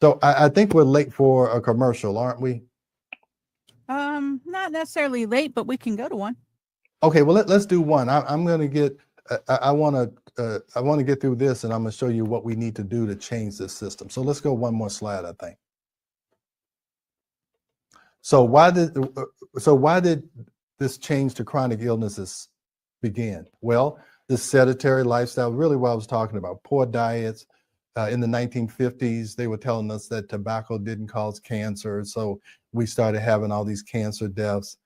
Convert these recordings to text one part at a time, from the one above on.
So I think we're late for a commercial, aren't we? Not necessarily late, but we can go to one. Okay, well let's do one. I'm going to get. I want to get through this, and I'm going to show you what we need to do to change this system. So let's go one more slide, I think. So why did this change to chronic illnesses begin? Well, this sedentary lifestyle, really what I was talking about, poor diets. In the 1950s, they were telling us that tobacco didn't cause cancer. So we started having all these cancer deaths.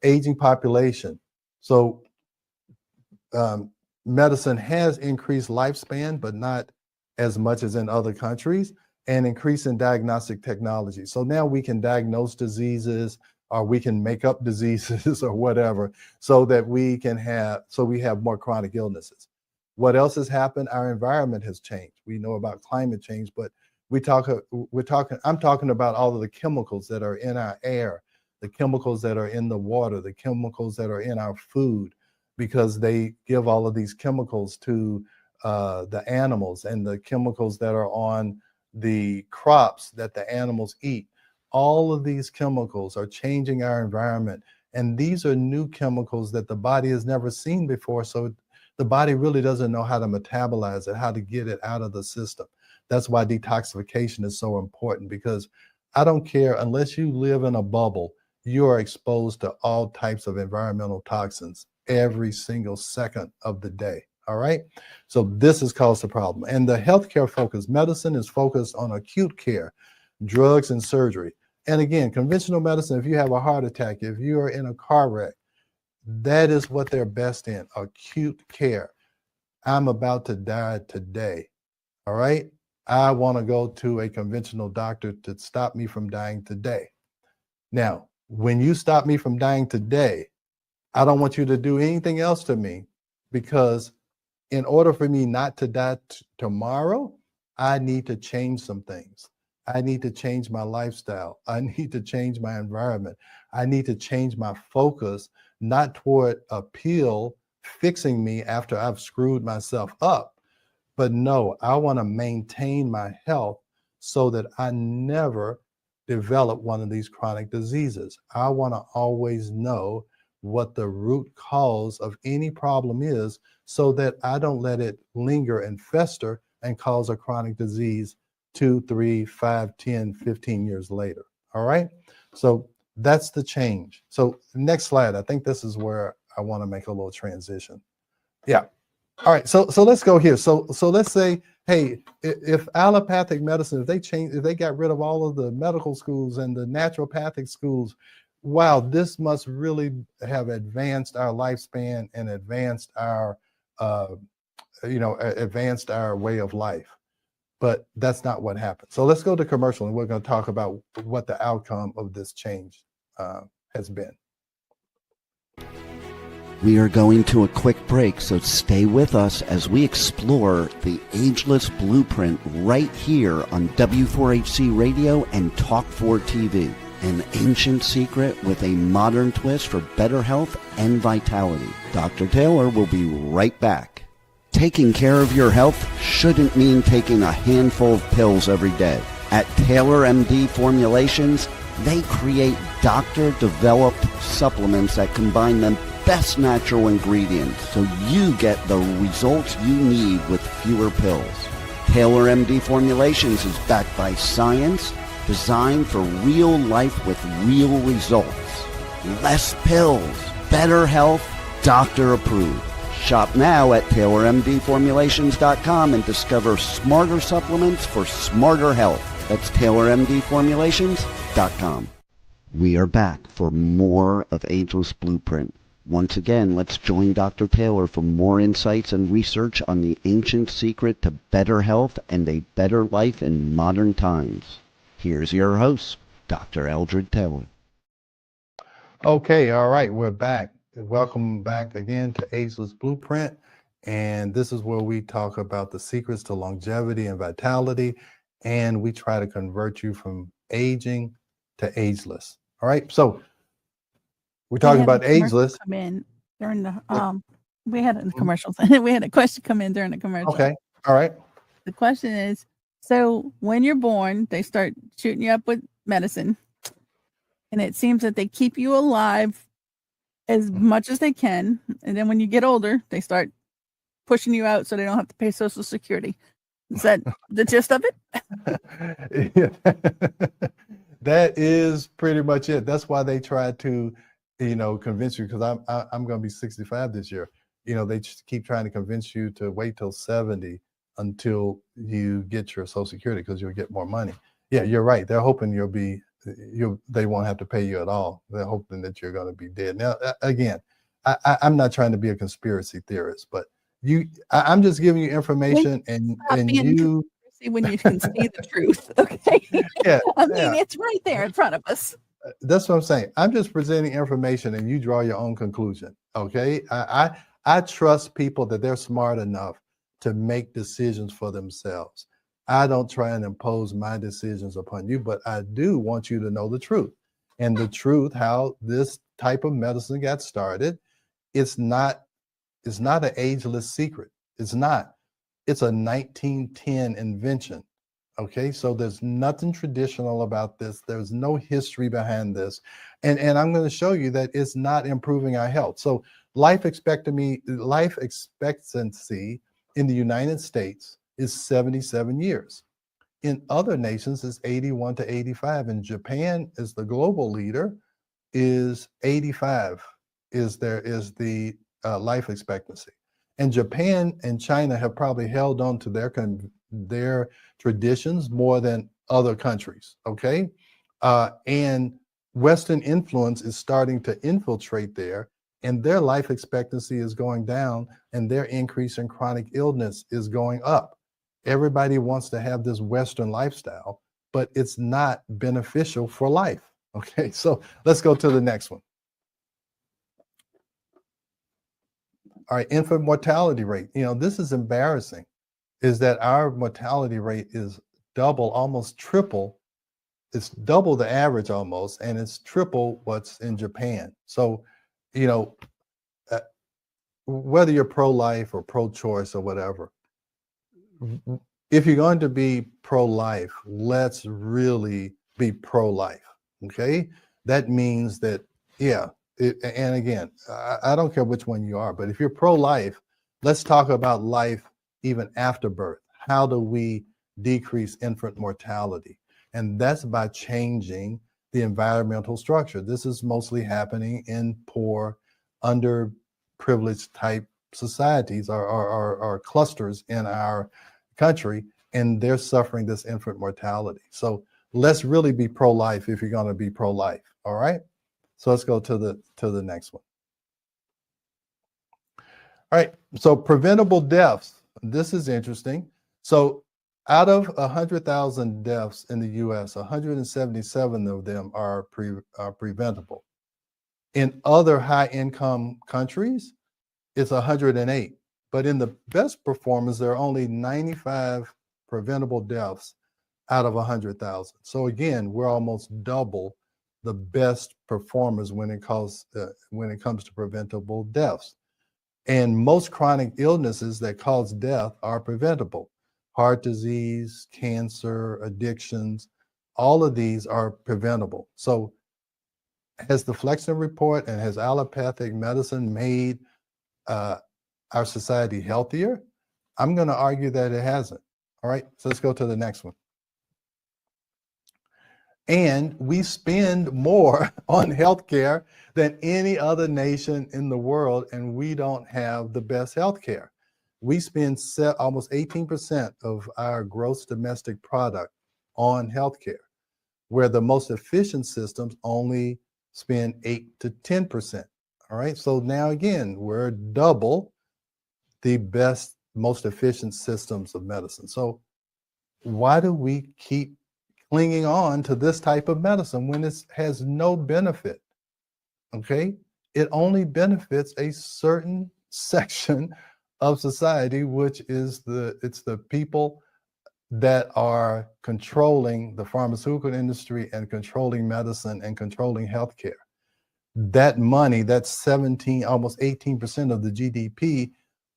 Aging population. So medicine has increased lifespan, but not as much as in other countries, and increase in diagnostic technology. So now we can diagnose diseases, or we can make up diseases or whatever, so that we have more chronic illnesses. What else has happened? Our environment has changed. We know about climate change, but I'm talking about all of the chemicals that are in our air, the chemicals that are in the water, the chemicals that are in our food, because they give all of these chemicals to the animals, and the chemicals that are on the crops that the animals eat. All of these chemicals are changing our environment. And these are new chemicals that the body has never seen before. So the body really doesn't know how to metabolize it, how to get it out of the system. That's why detoxification is so important, because I don't care, unless you live in a bubble, you are exposed to all types of environmental toxins every single second of the day. All right. So this has caused a problem. And the healthcare focused medicine is focused on acute care, drugs and surgery. And again, conventional medicine, if you have a heart attack, if you are in a car wreck, that is what they're best in, acute care. I'm about to die today. All right. I want to go to a conventional doctor to stop me from dying today. Now, when you stop me from dying today, I don't want you to do anything else to me, because in order for me not to die tomorrow, I need to change some things. I need to change my lifestyle. I need to change my environment. I need to change my focus, not toward a pill fixing me after I've screwed myself up, but no, I want to maintain my health so that I never develop one of these chronic diseases. I want to always know what the root cause of any problem is, so that I don't let it linger and fester and cause a chronic disease 2, 3, 5, 10, 15 years later. All right. So that's the change. So next slide. I think this is where I want to make a little transition. Yeah. All right. So let's go here. So let's say, hey, if allopathic medicine, if they got rid of all of the medical schools and the naturopathic schools, wow, this must really have advanced our lifespan and advanced our advanced our way of life. But that's not what happened. So let's go to commercial, and we're going to talk about what the outcome of this change has been. We are going to a quick break, so stay with us as we explore the ageless blueprint right here on W4HC Radio and Talk4 TV. An ancient secret with a modern twist for better health and vitality. Dr. Taylor will be right back. Taking care of your health shouldn't mean taking a handful of pills every day. At Taylor MD Formulations, they create doctor-developed supplements that combine the best natural ingredients so you get the results you need with fewer pills. Taylor MD Formulations is backed by science, designed for real life with real results. Less pills, better health, doctor approved. Shop now at TaylorMDFormulations.com and discover smarter supplements for smarter health. That's TaylorMDFormulations.com. We are back for more of Ageless Blueprint. Once again, let's join Dr. Taylor for more insights and research on the ancient secret to better health and a better life in modern times. Here's your host, Dr. Eldred Taylor. Okay, all right, we're back. Welcome back again to Ageless Blueprint. And this is where we talk about the secrets to longevity and vitality. And we try to convert you from aging to ageless. All right, so we're talking about ageless. Come in during the we had a commercial. We had a question come in during the commercial. Okay, all right. The question is, So when you're born, they start shooting you up with medicine. And it seems that they keep you alive as much as they can. And then when you get older, they start pushing you out so they don't have to pay Social Security. Is that the gist of it? Yeah. That is pretty much it. That's why they try to, convince you, because I'm going to be 65 this year. They just keep trying to convince you to wait till 70 until you get your Social Security, because you'll get more money. Yeah, you're right. They're hoping they won't have to pay you at all. They're hoping that you're going to be dead. Now, again, I'm not trying to be a conspiracy theorist, but I'm just giving you information, and you. See when you can see the truth. Okay. Yeah, I mean, yeah. it's right there in front of us. That's what I'm saying. I'm just presenting information, and you draw your own conclusion. Okay. I trust people that they're smart enough to make decisions for themselves. I don't try and impose my decisions upon you, but I do want you to know the truth. And the truth, how this type of medicine got started, it's not an ageless secret. It's not. It's a 1910 invention. Okay, so there's nothing traditional about this. There's no history behind this. And I'm going to show you that it's not improving our health. So life expectancy in the United States is 77 years. In other nations, it's 81 to 85. And Japan is the global leader, is 85 is the life expectancy. And Japan and China have probably held on to their traditions more than other countries, okay? And Western influence is starting to infiltrate there, and their life expectancy is going down, and their increase in chronic illness is going up. Everybody wants to have this Western lifestyle, but it's not beneficial for life, okay? So let's go to the next one. All right, infant mortality rate. This is embarrassing, is that our mortality rate is double, almost triple. It's double the average almost, and it's triple what's in Japan. So, whether you're pro-life or pro-choice or whatever, if you're going to be pro-life, let's really be pro-life, okay? That means that, yeah, and again, I don't care which one you are, but if you're pro-life, let's talk about life even after birth. How do we decrease infant mortality? And that's by changing the environmental structure. This is mostly happening in poor, underprivileged type societies or clusters in our country, and they're suffering this infant mortality. So let's really be pro-life if you're going to be pro-life. All right. So let's go to the next one. All right. So preventable deaths. This is interesting. So out of 100,000 deaths in the U.S., 177 of them are preventable. In other high-income countries, it's 108. But in the best performers, there are only 95 preventable deaths out of 100,000. So again, we're almost double the best performers when it comes to preventable deaths. And most chronic illnesses that cause death are preventable. Heart disease, cancer, addictions, all of these are preventable. So has the Flexner Report and has allopathic medicine made our society healthier? I'm going to argue that it hasn't. All right, so let's go to the next one. And we spend more on healthcare than any other nation in the world, and we don't have the best healthcare. We spend almost 18% of our gross domestic product on healthcare, where the most efficient systems only spend 8 to 10%. All right, so now again, we're double the best, most efficient systems of medicine. So why do we keep clinging on to this type of medicine when it has no benefit? Okay, it only benefits a certain section of society, which is the people that are controlling the pharmaceutical industry and controlling medicine and controlling healthcare. That money, that's 17, almost 18% of the GDP,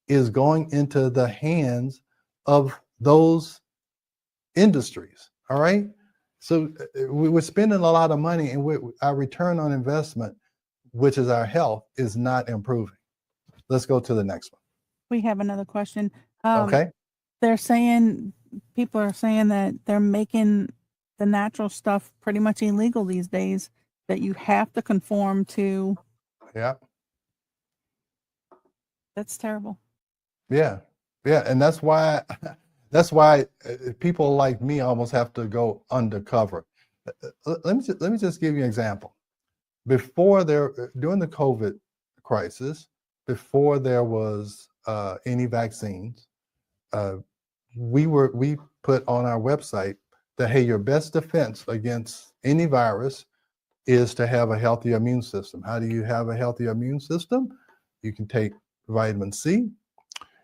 is going into the hands of those industries. All right. So we're spending a lot of money, and our return on investment, which is our health, is not improving. Let's go to the next one. We have another question. Okay. They're saying, people are saying that they're making the natural stuff pretty much illegal these days, that you have to conform to. Yeah. That's terrible. Yeah. Yeah. And that's why people like me almost have to go undercover. Let me just give you an example. During the COVID crisis, before there was any vaccines, we put on our website that, hey, your best defense against any virus is to have a healthy immune system. How do you have a healthy immune system? You can take vitamin C,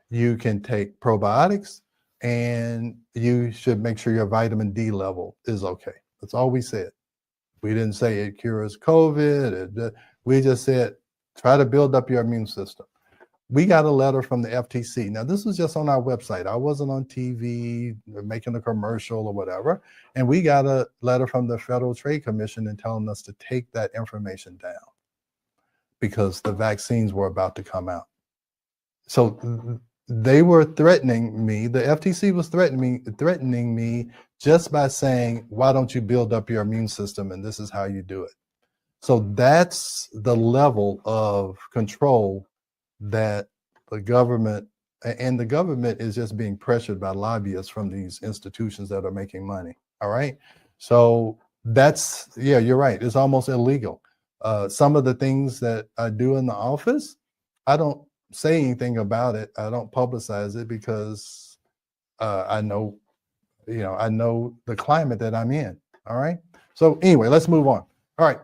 you can take probiotics, and you should make sure your vitamin D level is okay. That's all we said. We didn't say it cures COVID. We just said, try to build up your immune system. We got a letter from the FTC. Now, this was just on our website. I wasn't on TV making a commercial or whatever. And we got a letter from the Federal Trade Commission and telling us to take that information down because the vaccines were about to come out. So they were threatening me. The FTC was threatening me just by saying, why don't you build up your immune system? And this is how you do it. So that's the level of control that the government is just being pressured by lobbyists from these institutions that are making money. All right. So yeah, you're right. It's almost illegal. Some of the things that I do in the office, I don't say anything about it. I don't publicize it because I know the climate that I'm in. All right. So anyway, let's move on. All right.